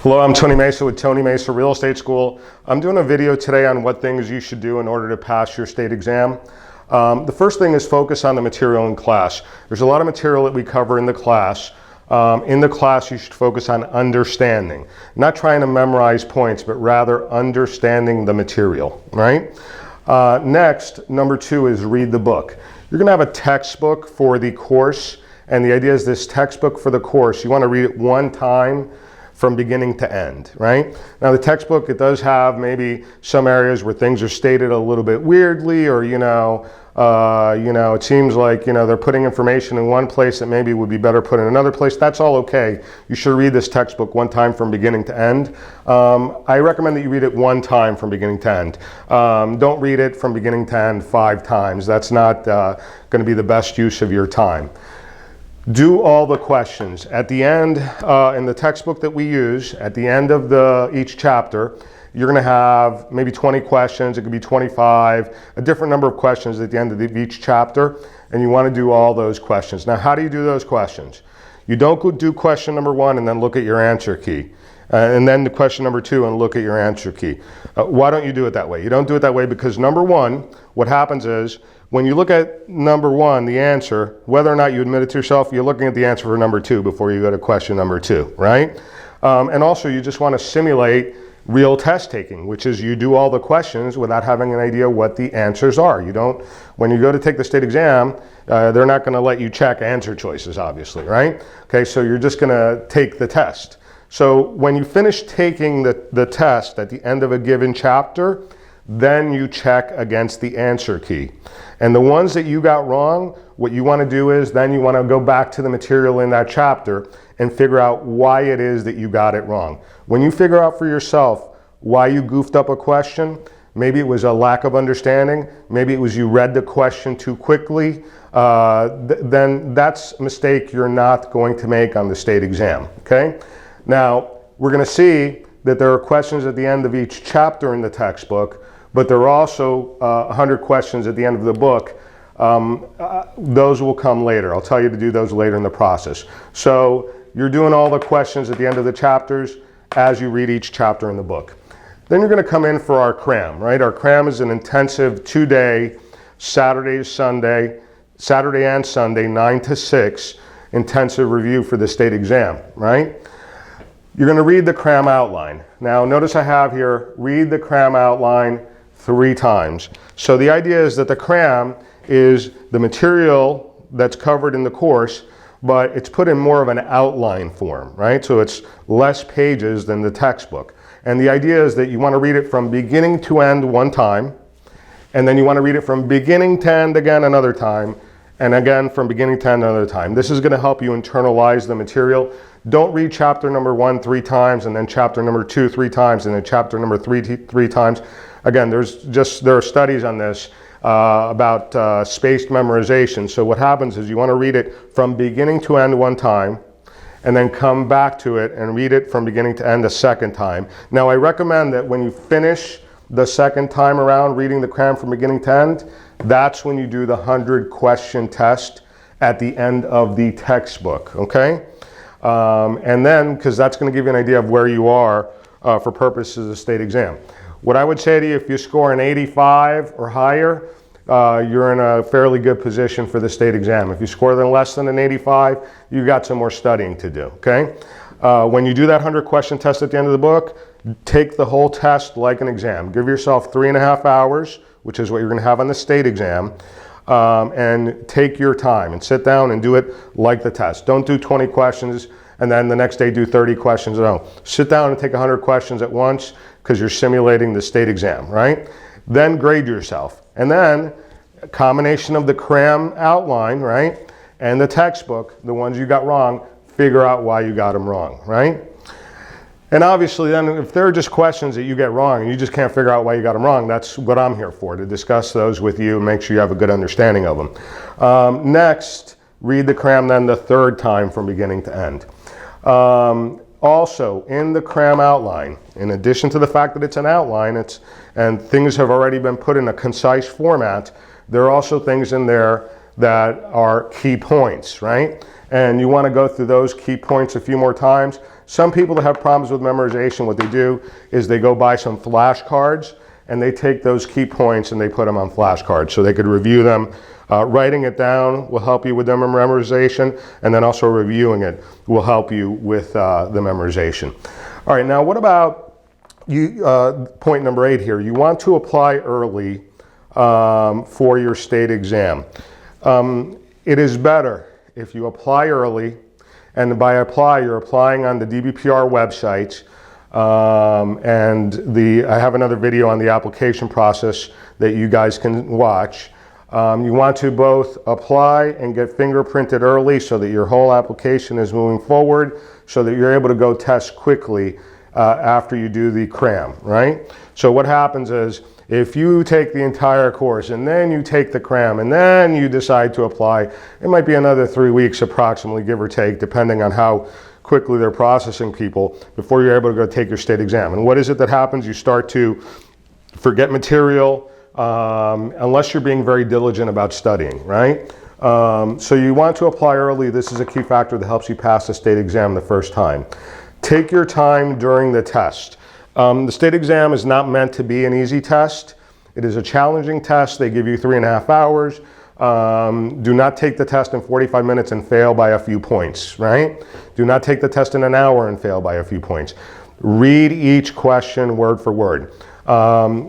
Hello, I'm Tony Mesa with Tony Mesa Real Estate School. I'm doing a video today on what things you should do in order to pass your state exam. The first thing is focus on the material in class. There's a lot of material that we cover in the class. In the class, you should focus on understanding, not trying to memorize points, but rather understanding the material, right? Next, number two is read the book. You're going to have a textbook for the course, and the idea is this textbook for the course, you want to read it one time from beginning to end, right? Now the textbook, it does have maybe some areas where things are stated a little bit weirdly, or it seems like they're putting information in one place that maybe would be better put in another place. That's all okay. You should read this textbook one time from beginning to end. I recommend that you read it one time from beginning to end. Don't read it from beginning to end 5 times. That's not going to be the best use of your time. Do all the questions. At the end, in the textbook that we use, at the end of each chapter, you're going to have maybe 20 questions. It could be 25, a different number of questions at the end of each chapter, and you want to do all those questions. Now, how do you do those questions? You don't go do question number 1 and then look at your answer key, and then the question number 2 and look at your answer key. Why don't you do it that way? You don't do it that way because number 1, what happens is, when you look at number 1, the answer, whether or not you admit it to yourself, you're looking at the answer for number 2 before you go to question number 2, right? And also, you just want to simulate real test taking, which is you do all the questions without having an idea what the answers are. You don't, when you go to take the state exam, they're not going to let you check answer choices, obviously, right? Okay, so you're just going to take the test. So when you finish taking the test at the end of a given chapter, then you check against the answer key. And the ones that you got wrong, what you want to do is then you want to go back to the material in that chapter and figure out why it is that you got it wrong. When you figure out for yourself why you goofed up a question, maybe it was a lack of understanding, maybe it was you read the question too quickly, then that's a mistake you're not going to make on the state exam, okay? Now, we're going to see that there are questions at the end of each chapter in the textbook, but there are also 100 questions at the end of the book. Those will come later. I'll tell you to do those later in the process. So you're doing all the questions at the end of the chapters as you read each chapter in the book. Then you're going to come in for our cram, right? Our cram is an intensive 2-day, Saturday and Sunday, 9 to 6, intensive review for the state exam, right? You're going to read the cram outline. Now, notice I have here, read the cram outline 3 times. So the idea is that the cram is the material that's covered in the course, but it's put in more of an outline form, right? So it's less pages than the textbook. And the idea is that you want to read it from beginning to end one time, and then you want to read it from beginning to end again another time, and again from beginning to end another time. This is going to help you internalize the material. Don't read chapter number 1 3 times, and then chapter number 2 3 times, and then chapter number 3 3 times. Again, there are studies on this about spaced memorization. So what happens is you want to read it from beginning to end one time, and then come back to it and read it from beginning to end a second time. Now, I recommend that when you finish the second time around reading the cram from beginning to end, that's when you do the 100-question test at the end of the textbook, okay? And then, because that's going to give you an idea of where you are for purposes of the state exam. What I would say to you, if you score an 85 or higher, you're in a fairly good position for the state exam. If you score less than an 85, you've got some more studying to do, okay? When you do that 100-question test at the end of the book, take the whole test like an exam. Give yourself 3.5 hours, which is what you're going to have on the state exam, and take your time and sit down and do it like the test. Don't do 20 questions and then the next day do 30 questions. No, sit down and take 100 questions at once because you're simulating the state exam, right? Then grade yourself. And then a combination of the cram outline, right, and the textbook, the ones you got wrong, figure out why you got them wrong, right? And obviously then if there are just questions that you get wrong and you just can't figure out why you got them wrong, that's what I'm here for, to discuss those with you and make sure you have a good understanding of them. Next, read the cram then the 3rd time from beginning to end. Also, in the cram outline, in addition to the fact that it's an outline, and things have already been put in a concise format, there are also things in there that are key points, right? And you want to go through those key points a few more times some people that have problems with memorization, what they do is they go buy some flashcards and they take those key points and they put them on flashcards so they could review them. Writing it down will help you with the memorization, and then also reviewing it will help you with the memorization. All right, now what about point number 8 here? You want to apply early for your state exam. It is better if you apply early, and by apply, you're applying on the DBPR website. I have another video on the application process that you guys can watch. You want to both apply and get fingerprinted early so that your whole application is moving forward, so that you're able to go test quickly after you do the cram, right? So what happens is, if you take the entire course and then you take the cram and then you decide to apply, it might be another 3 weeks approximately, give or take, depending on how quickly they're processing people before you're able to go take your state exam. And what is it that happens? You start to forget material unless you're being very diligent about studying, right? So you want to apply early. This is a key factor that helps you pass the state exam the first time. Take your time during the test. The state exam is not meant to be an easy test. It is a challenging test. They give you 3.5 hours. Do not take the test in 45 minutes and fail by a few points, right? Do not take the test in an hour and fail by a few points. Read each question word for word.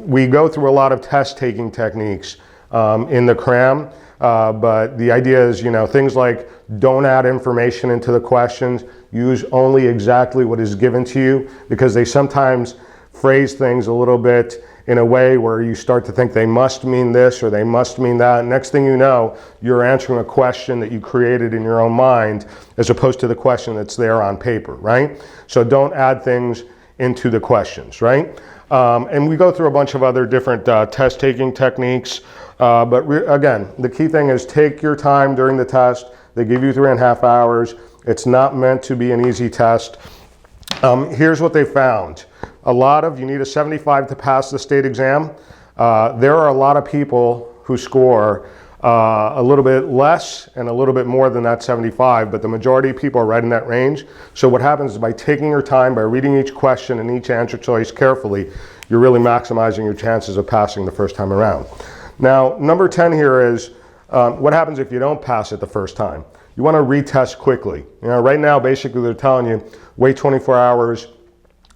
We go through a lot of test-taking techniques in the cram, but the idea is, things like don't add information into the questions. Use only exactly what is given to you, because they sometimes phrase things a little bit in a way where you start to think they must mean this or they must mean that. Next thing you know, you're answering a question that you created in your own mind as opposed to the question that's there on paper, right? So don't add things into the questions, right? And we go through a bunch of other different test-taking techniques. Again, the key thing is take your time during the test. They give you 3.5 hours. It's not meant to be an easy test. Here's what they found. You need a 75 to pass the state exam. There are a lot of people who score a little bit less and a little bit more than that 75, but the majority of people are right in that range. So what happens is by taking your time, by reading each question and each answer choice carefully, you're really maximizing your chances of passing the first time around. Now, number 10 here is what happens if you don't pass it the first time? You want to retest quickly. Right now, basically, they're telling you, wait 24 hours,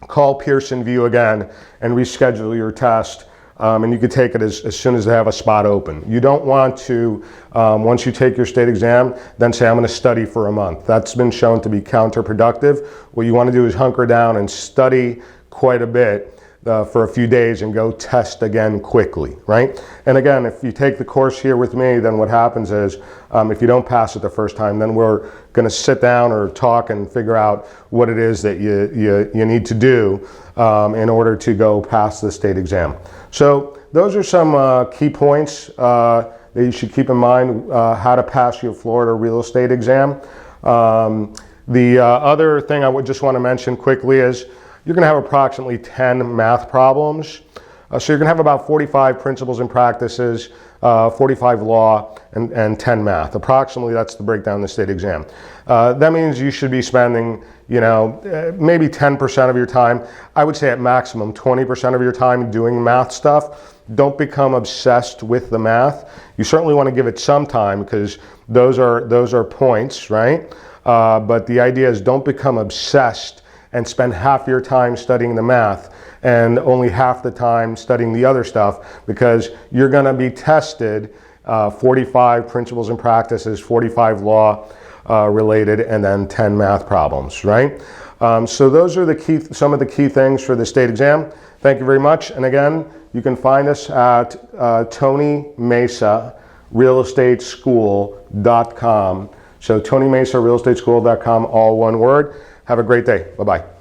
call Pearson VUE again, and reschedule your test. And you could take it as soon as they have a spot open. You don't want to, once you take your state exam, then say, I'm going to study for a month. That's been shown to be counterproductive. What you want to do is hunker down and study quite a bit for a few days and go test again quickly, right? And again, if you take the course here with me, then what happens is, if you don't pass it the first time, then we're going to sit down or talk and figure out what it is that you need to do in order to go pass the state exam. So those are some key points that you should keep in mind how to pass your Florida real estate exam. The other thing I would just want to mention quickly is you're going to have approximately 10 math problems. So you're going to have about 45 principles and practices, 45 law, and 10 math. Approximately, that's the breakdown of the state exam. That means you should be spending, maybe 10% of your time. I would say at maximum 20% of your time doing math stuff. Don't become obsessed with the math. You certainly want to give it some time because those are points, right? But the idea is don't become obsessed and spend half your time studying the math and only half the time studying the other stuff, because you're going to be tested 45 principles and practices, 45 law related, and then 10 math problems, right? So those are some of the key things for the state exam. Thank you very much. And again, you can find us at Tony Mesa realestateschool.com. So TonyMesarealestateschool.com, all one word. Have a great day. Bye-bye.